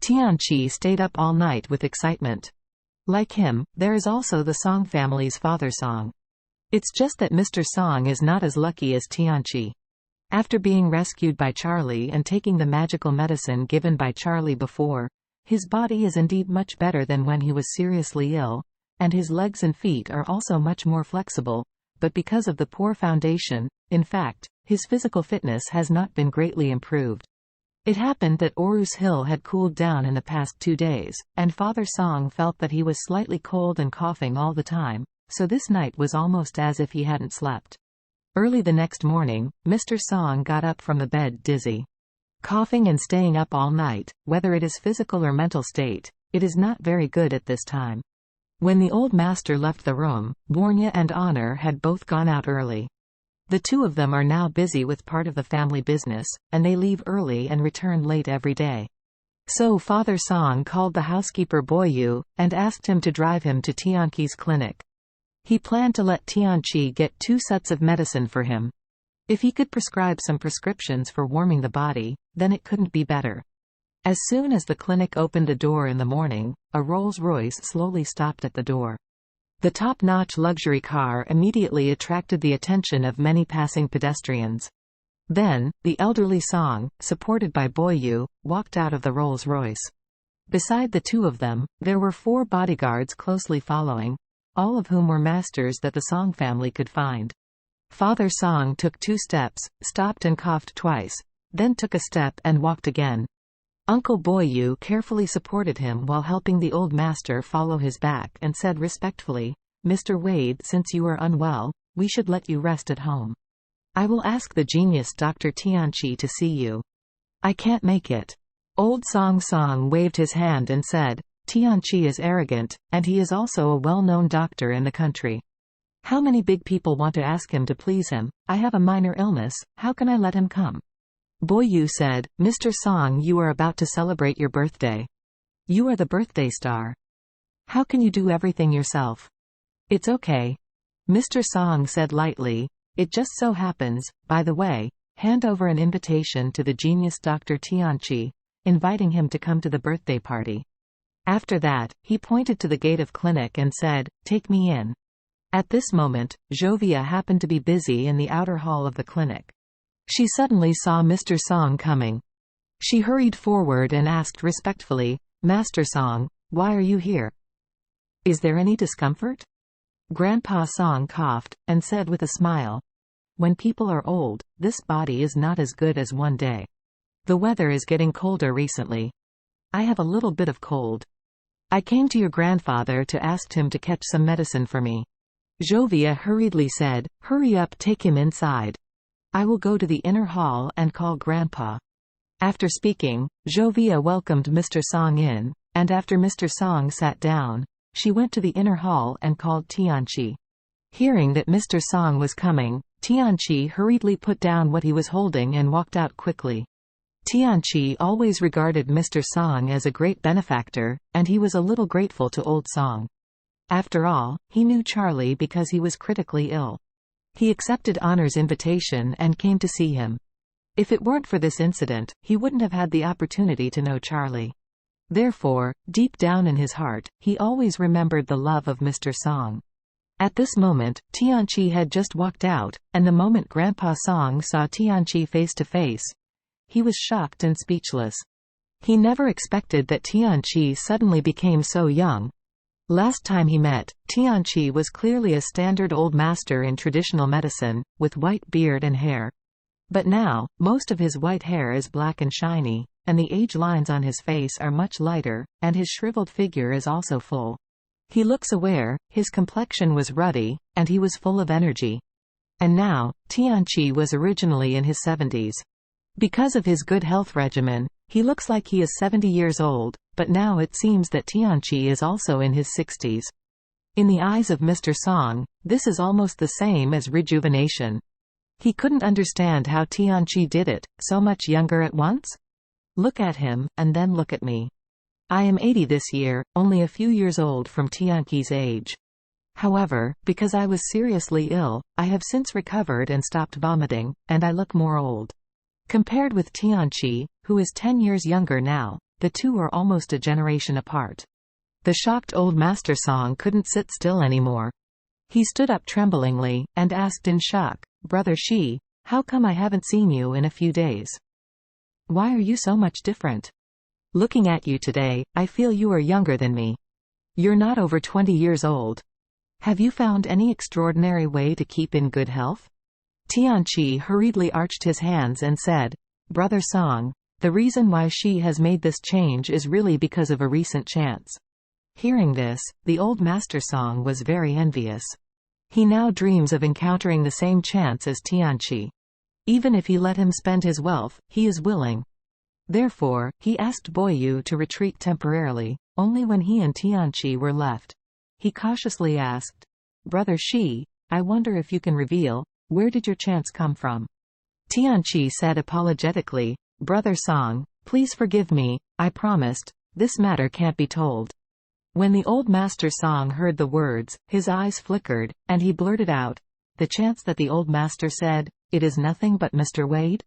Tianqi stayed up all night with excitement. Like him, there is also the Song family's father Song. It's just that Mr. Song is not as lucky as Tianqi. After being rescued by Charlie and taking the magical medicine given by Charlie before, his body is indeed much better than when he was seriously ill, and his legs and feet are also much more flexible, but because of the poor foundation, in fact, his physical fitness has not been greatly improved. It happened that Orus Hill had cooled down in the past 2 days, and Father Song felt that he was slightly cold and coughing all the time, so this night was almost as if he hadn't slept. Early the next morning, Mr. Song got up from the bed dizzy. Coughing and staying up all night, whether it is physical or mental state, it is not very good at this time. When the old master left the room, Bornya and Honor had both gone out early. The two of them are now busy with part of the family business, and they leave early and return late every day. So Father Song called the housekeeper Boyu, and asked him to drive him to Tianqi's clinic. He planned to let Tianqi get 2 sets of medicine for him. If he could prescribe some prescriptions for warming the body, then it couldn't be better. As soon as the clinic opened the door in the morning, a Rolls-Royce slowly stopped at the door. The top-notch luxury car immediately attracted the attention of many passing pedestrians. Then, the elderly Song, supported by Boyu, walked out of the Rolls-Royce. Beside the two of them, there were 4 bodyguards closely following, all of whom were masters that the Song family could find. Father Song took 2 steps, stopped and coughed twice, then took a step and walked again. Uncle Boyu carefully supported him while helping the old master follow his back and said respectfully, "Mr. Wade, since you are unwell, we should let you rest at home. I will ask the genius Dr. Tianqi to see you." "I can't make it." Old Song waved his hand and said, "Tianqi is arrogant, and he is also a well-known doctor in the country. How many big people want to ask him to please him? I have a minor illness, how can I let him come?" Boyu said, "Mr. Song, you are about to celebrate your birthday. You are the birthday star. How can you do everything yourself?" "It's okay." Mr. Song said lightly, "It just so happens, by the way, hand over an invitation to the genius Dr. Tianqi, inviting him to come to the birthday party." After that, he pointed to the gate of clinic and said, "Take me in." At this moment, Jovia happened to be busy in the outer hall of the clinic. She suddenly saw Mr. Song coming. She hurried forward and asked respectfully, "Master Song, why are you here? Is there any discomfort?" Grandpa Song coughed, and said with a smile, "When people are old, this body is not as good as one day. The weather is getting colder recently. I have a little bit of cold. I came to your grandfather to ask him to catch some medicine for me." Jovia hurriedly said, "Hurry up, take him inside. I will go to the inner hall and call Grandpa." After speaking, Jovia welcomed Mr. Song in, and after Mr. Song sat down, she went to the inner hall and called Tianqi. Hearing that Mr. Song was coming, Tianqi hurriedly put down what he was holding and walked out quickly. Tianqi always regarded Mr. Song as a great benefactor, and he was a little grateful to old Song. After all, he knew Charlie because he was critically ill. He accepted Honor's invitation and came to see him. If it weren't for this incident, he wouldn't have had the opportunity to know Charlie. Therefore, deep down in his heart, he always remembered the love of Mr. Song. At this moment, Tianqi had just walked out, and the moment Grandpa Song saw Tianqi face to face, he was shocked and speechless. He never expected that Tianqi suddenly became so young. Last time he met, Tianqi was clearly a standard old master in traditional medicine, with white beard and hair. But now, most of his white hair is black and shiny, and the age lines on his face are much lighter, and his shriveled figure is also full. He looks aware, his complexion was ruddy, and he was full of energy. And now, Tianqi was originally in his 70s. Because of his good health regimen, he looks like he is 70 years old, but now it seems that Tianqi is also in his 60s. In the eyes of Mr. Song, this is almost the same as rejuvenation. He couldn't understand how Tianqi did it, so much younger at once? Look at him, and then look at me. I am 80 this year, only a few years old from Tianqi's age. However, because I was seriously ill, I have since recovered and stopped vomiting, and I look more old. Compared with Tianqi, who is 10 years younger now, The two are almost a generation apart. The shocked old Master Song couldn't sit still anymore. He stood up tremblingly, and asked in shock, "Brother Shi, how come I haven't seen you in a few days? Why are you so much different? Looking at you today, I feel you are younger than me. You're not over 20 years old. Have you found any extraordinary way to keep in good health?" Tianqi hurriedly arched his hands and said, "Brother Song, the reason why Shi has made this change is really because of a recent chance." Hearing this, the old Master Song was very envious. He now dreams of encountering the same chance as Tianqi. Even if he let him spend his wealth, he is willing. Therefore, he asked Boyu to retreat temporarily, only when he and Tianqi were left. He cautiously asked, "Brother Shi, I wonder if you can reveal, where did your chance come from?" Tianqi said apologetically, "Brother Song, please forgive me, I promised, this matter can't be told." When the old Master Song heard the words, his eyes flickered, and he blurted out, "The chance that the old master said, it is nothing but Mr. Wade?"